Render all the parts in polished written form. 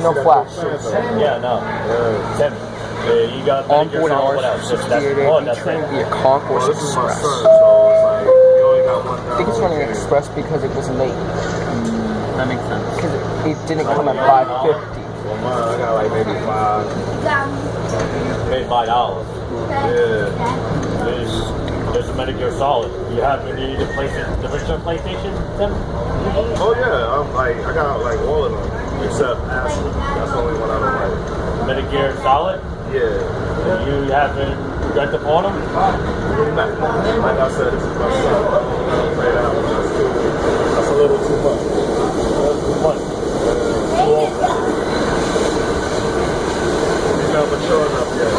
No flash. Yeah, no. Tim, you got Onboard R68A featuring the Concourse Express. I think it's running Express because it was late. That makes sense. Because it didn't come at 5:50. Well, mine, I got like maybe $5. Paid $5. Yeah. There's a Medicare Solid. You have the original PlayStation, Tim? Oh yeah, I got like all of them except Ashley. That's the only one I don't like. Medicare Solid? Yeah. You haven't got the Fordham? Like I said, this is my son. I don't play that one. That's a little too much. Too much. Too old. He's not mature enough yet.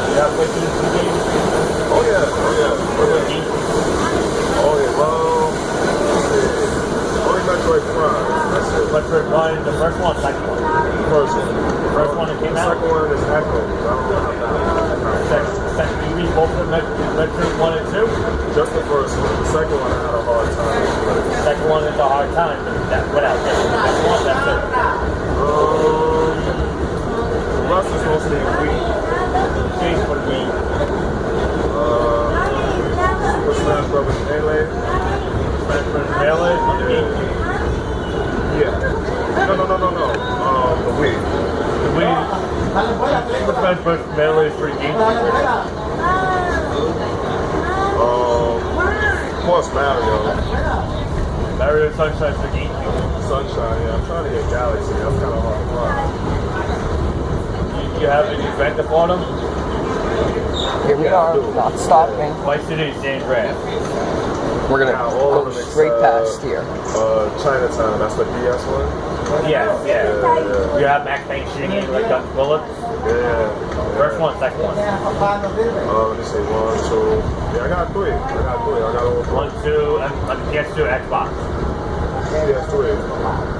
You have PlayStation games? Oh yeah. Oh yeah, well, only Metroid Prime. That's it. Metroid Prime, the first one, second one? First one. The first one that came out? The second one is Echo. I don't have that one. Second, you mean both of Metroid 1 and 2? Just the first one. The second one I had a hard time. The second one is a hard time, but what else? That's one, that's it. The rest is mostly Wii. Change for me. Super Smash Bros. Melee. Smash Bros. Melee on the GameCube. Yeah. No. The Wii. The Wii. Super Smash Bros. Melee for GameCube. Of course, Mario. Mario Sunshine for GameCube. Sunshine, yeah. I'm trying to get Galaxy. That's kind of hard to find. You have any Grand Theft Auto? Here we are, not stopping. Vice City, San Andreas. We're gonna go straight past here. Chinatown, that's the DS one? Yeah. You have Max Payne shooting in like guns bullets? Yeah. First one, second one. Let me see, 1, 2. Yeah, I got 3. I got all 1, 2, and on the PS2, Xbox. PS3.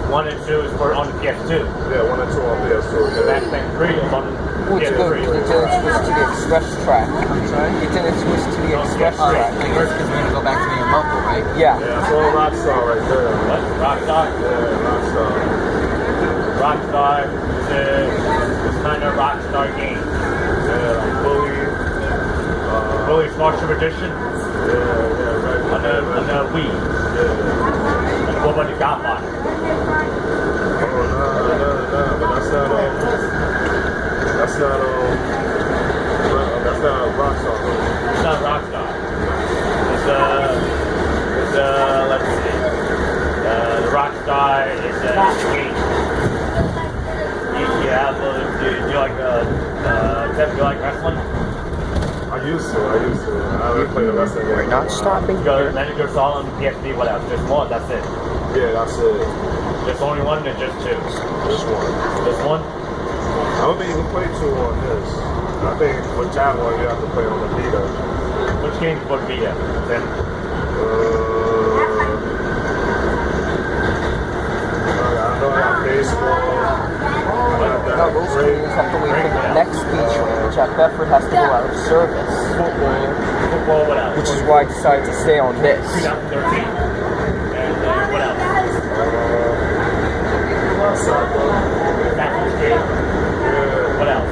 1 and 2 is for on the PS2. Yeah, 1 and 2 on PS2. Yeah. Max Payne 3 is on the Which PS3. good, it didn't switch to the Express track. It didn't switch to the Express track. I guess because we're going to go back to the local, right? Yeah. Yeah, that's all Rockstar right there. What? Rockstar? Yeah, Rockstar. Rockstar is kind of Rockstar game. Yeah, like Bully. Bully Starship Edition Yeah, on the Wii. Yeah. And what about the Godfather? Oh, no, but that's not Rockstar. It's not Rockstar. Let's see. The Rockstar is a game. Do you like wrestling? I used to. I haven't played the wrestling game. We're not stopping You go here. Manager Solid on the PSP, what else? Just one, that's it. Yeah, that's it. Just only one or just two? Just one. Just one? I don't think you can play 2 on this. I think with that one you have to play on the Vita. Which game's for Vita? Then? I know I got baseball. No, those games have to wait for the next feature, which at Bedford has to go out of service. Football, what else? Which is why I decided to stay on this. 2013. And what else? Soccer. Assassin's Creed. What else?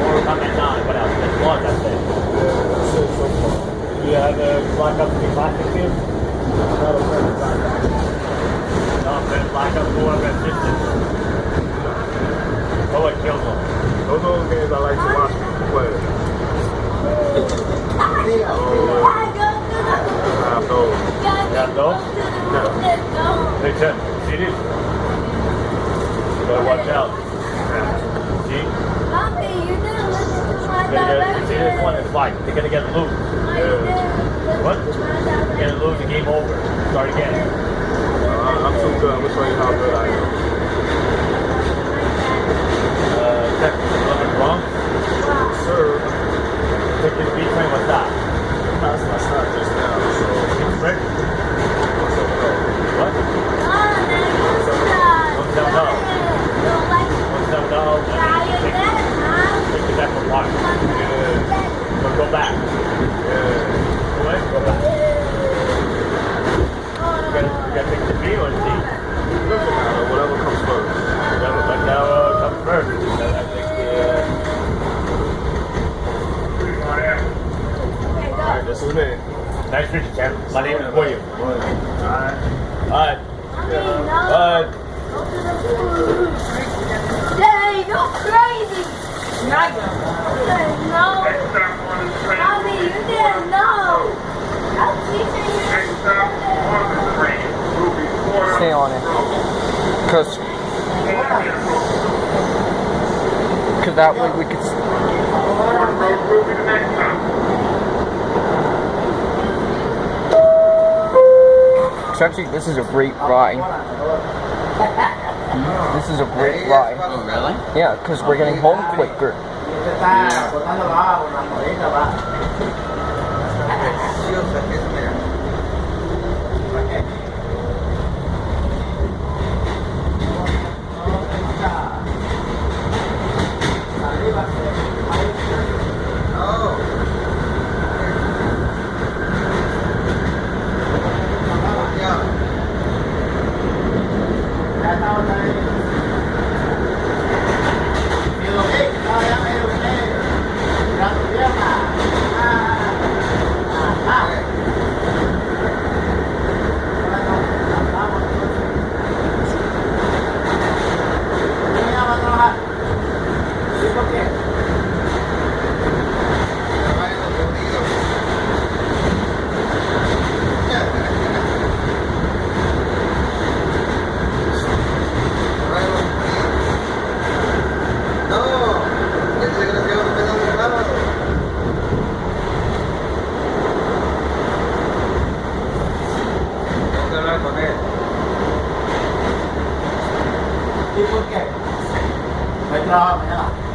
Mortal Kombat 9. What else? Just one, that's it. Yeah, that's it so far. You have the Black Ops 3 Classic here? Not a friend of Black Ops. No, there's Black Ops 4 Resistance. Oh, it kills them. Those are the games I like to watch people play. I have those. You have those? Yeah. Hey, Tim, see these? You better watch out. See? You see this one? It's like, they're gonna get loot. What? They're gonna lose the game over. Start again. I'm too good. I'm gonna show you how good I am. Technically, wrong? Sir. Take this beat train, what's that? That's my start just now, so. Rick? What's up, though? What? What's up, though? $1.7. $1.7. back for water. But go back. Go ahead, go back. You gotta pick the B or the D. Doesn't matter, whatever comes first. But now come first. I think Alright, this is me. nice meeting you, Sam. My name is William. Alright. Daddy, go crazy! No. Mommy, you didn't know. I'm teaching you. Stay on it. Cause that way we could. Actually, this is a great ride. This is a great ride. Oh, really? Yeah, because we're getting home quicker. ¿Y por qué? ¿No hay trabajo mañana?